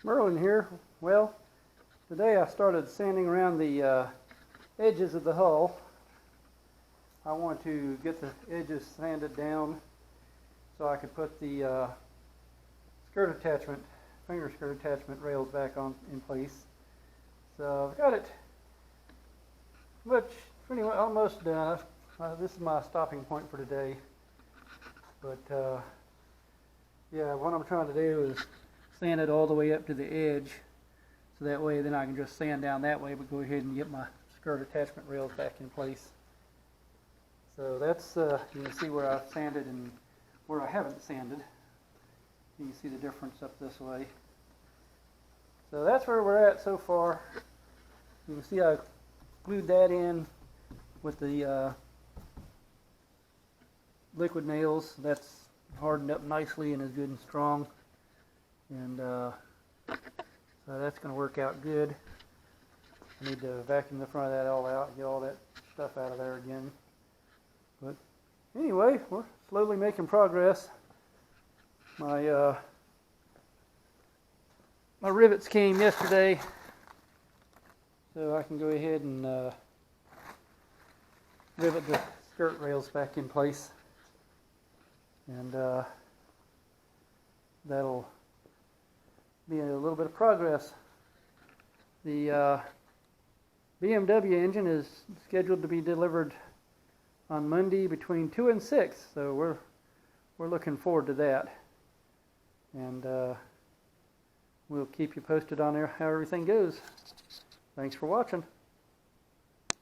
Merlin here. Well, today I started sanding around the edges of the hull. I want to get the edges sanded down so I could put the skirt attachment, finger skirt attachment rails back on in place. So I've got it pretty much almost done. This is my stopping point for today. But yeah, what I'm trying to do is sand it all the way up to the edge, so that way then I can just sand down that way, but go ahead and get my skirt attachment rails back in place. So that's, you can see where I've sanded and where I haven't sanded. You can see the difference up this way. So that's where we're at so far. You can see I glued that in with the liquid nails. That's hardened up nicely and is good and strong. And so that's going to work out good. I need to vacuum the front of that all out, get all that stuff out of there again. But anyway, we're slowly making progress. My rivets came yesterday, so I can go ahead and rivet the skirt rails back in place. And that'll be a little bit of progress. The BMW engine is scheduled to be delivered on Monday between 2 and 6, so we're looking forward to that. And we'll keep you posted on how everything goes. Thanks for watching.